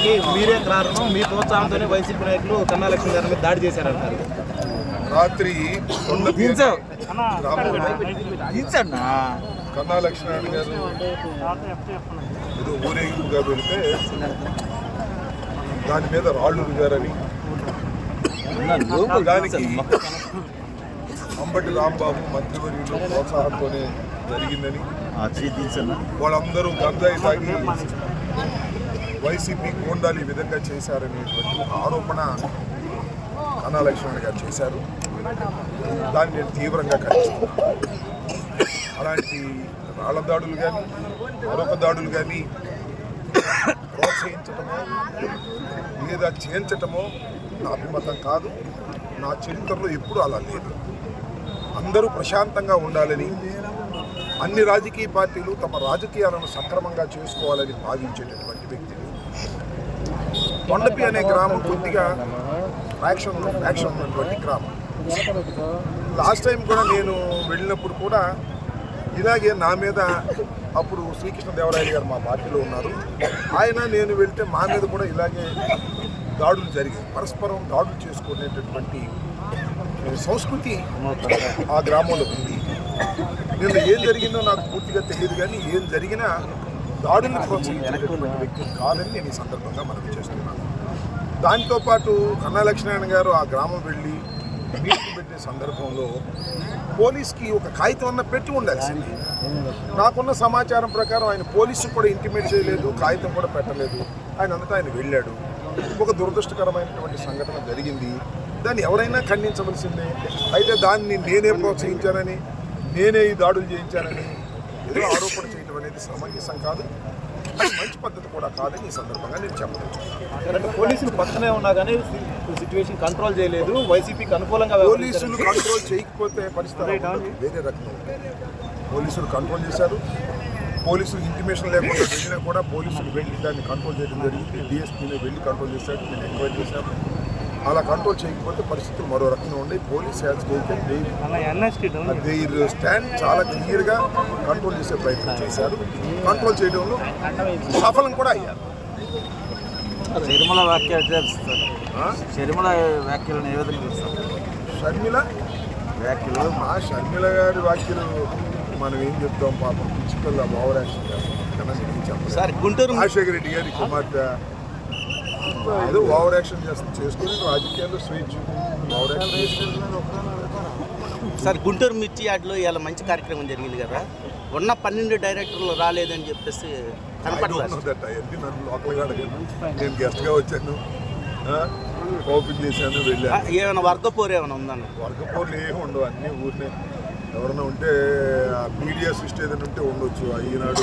దానికి మీరే కారణం, మీ ప్రోత్సాహంతోనే వైసీపీ నాయకులు కన్నా లక్ష్మి గారి మీద దాడి చేశారంటారు. రాత్రి కన్నా లక్ష్మీనారాయణ గారు ఏదో ఊరేగింపుగా వెళితే దాని మీద రాళ్ళు దిగారని, దానికి అంబటి రాంబాబు మంత్రివర్యులు ప్రోత్సాహంతోనే జరిగిందని, వాళ్ళందరూ గంజాయి తాగి వైసీపీ గోండాలు ఈ విధంగా చేశారనేటువంటి ఒక ఆరోపణ కన్నా లక్ష్మణ్ గారు చేశారు. దాన్ని నేను తీవ్రంగా ఖండిస్తున్నాను. అలాంటి రాళ్ల దాడులు కానీ మరొక దాడులు కానీ ప్రోత్సహించటమో లేదా చేయించటమో నా అభిమతం కాదు. నా చరిత్రలో ఎప్పుడూ అలా లేదు. అందరూ ప్రశాంతంగా ఉండాలని, అన్ని రాజకీయ పార్టీలు తమ రాజకీయాలను సక్రమంగా చేసుకోవాలని భావించేటటువంటి వ్యక్తిని. కొండపి అనే గ్రామం కొద్దిగా యాక్షన్ ఉన్నటువంటి గ్రామం. లాస్ట్ టైం కూడా నేను వెళ్ళినప్పుడు కూడా ఇలాగే నా మీద, అప్పుడు శ్రీకృష్ణదేవరాయలు గారు మా పార్టీలో ఉన్నారు, ఆయన నేను వెళ్తే మా మీద కూడా ఇలాగే దాడులు జరిగాయి. పరస్పరం దాడులు చేసుకునేటటువంటి సంస్కృతి ఆ గ్రామంలో ఉంది. నిన్న ఏం జరిగిందో నాకు పూర్తిగా తెలియదు, కానీ ఏం జరిగినా దాడుల్ని ప్రోత్సహించేటటువంటి వ్యక్తి కాదని నేను ఈ సందర్భంగా మనవి చేస్తున్నాను. దాంతోపాటు కన్నా లక్ష్మీనారాయణ గారు ఆ గ్రామం వెళ్ళి మీటింగ్ పెట్టే సందర్భంలో పోలీస్కి ఒక కాగితం అన్న పెట్టి ఉండాల్సింది. నాకున్న సమాచారం ప్రకారం ఆయన పోలీసు కూడా ఇంటిమేట్ చేయలేదు, కాగితం కూడా పెట్టలేదు. ఆయన అంతటా ఆయన వెళ్ళాడు. ఒక దురదృష్టకరమైనటువంటి సంఘటన జరిగింది. దాన్ని ఎవరైనా ఖండించవలసిందే. అయితే దాన్ని నేనే ప్రోత్సహించానని, నేనే ఈ దాడులు చేయించానని ఏదో ఆరోపణ చేయడం అనేది సమంజసం కాదు, అది మంచి పద్ధతి కూడా కాదని ఈ సందర్భంగా నేను చెప్పదలుచుకున్నాను. పోలీసులు పక్కనే ఉన్నా కానీ సిచ్యువేషన్ కంట్రోల్ చేయలేదు, వైసీపీకి అనుకూలంగా. పోలీసులు కంట్రోల్ చేయకపోతే పరిస్థితి వేరే రకంగా ఉంటుంది. పోలీసులు కంట్రోల్ చేశారు. పోలీసులు ఇంటిమేషన్ లేకుండా వెళ్ళినా కూడా పోలీసులు వెళ్ళి దాన్ని కంట్రోల్ చేయడం జరిగింది. డిఎస్పీని వెళ్ళి కంట్రోల్ చేశాడు, నేను ఎంక్వైరీ చేశాను. అలా కంట్రోల్ చేయకపోతే పరిస్థితులు మరో రకంగా ఉండే. Police has taken their stand చాలా క్లియర్గా కంట్రోల్ చేసే ప్రయత్నం చేశారు. కంట్రోల్ చేయడంలో సఫలం కూడా అయ్యారు. షర్మిల వ్యాఖ్యలను ఏ విధంగా చూస్తారు? షర్మిల మా షర్మిల గారి వ్యాఖ్యలు మనం ఏం చెప్తాం? పాపం ప్రిన్సిపల్ ఓవర్ యాక్షన్ చేస్తాం. గుంటూరు రాజశేఖర రెడ్డి గారి కుమార్తె ఏదో ఓవర్ యాక్షన్ చేసుకుని రాజకీయాల్లో స్వేచ్ఛ ఓవర్ యాక్షన్. సార్, గుంటూరు మిర్చి యార్డ్లో ఇలా మంచి కార్యక్రమం జరిగింది కదా, ఉన్న 12 డైరెక్టర్లు రాలేదని చెప్పేసి అవన్నీ నన్ను లోకల్గా అడిగాను. నేను గెస్ట్గా వచ్చాను, ఓపెన్ చేశాను, వెళ్ళాను. ఏమైనా వర్గపోరు ఏమైనా ఉందన్న? వర్గపోర్లు ఏమి ఉండవు, అన్నీ ఊరినే ఎవరైనా ఉంటే మీడియా సృష్టి ఏదైనా ఉంటే ఉండొచ్చు. ఈనాడు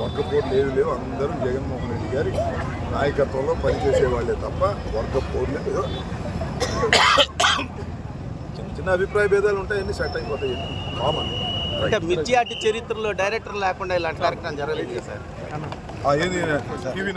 వర్గపోర్లు ఏవి లేవు. అందరూ జగన్మోహన్ రెడ్డి గారి నాయకత్వంలో పనిచేసే వాళ్ళే తప్ప వర్గపోర్లు లేవు. చిన్న చిన్న అభిప్రాయ భేదాలు ఉంటాయన్నీ సెట్ అయిపోతాయి, కామన్. అంటే మిర్చి యార్డ్ చరిత్రలో డైరెక్టర్ లేకుండా ఇలాంటి కార్యక్రమం జరగలేదు సార్. ఏంది టీవీ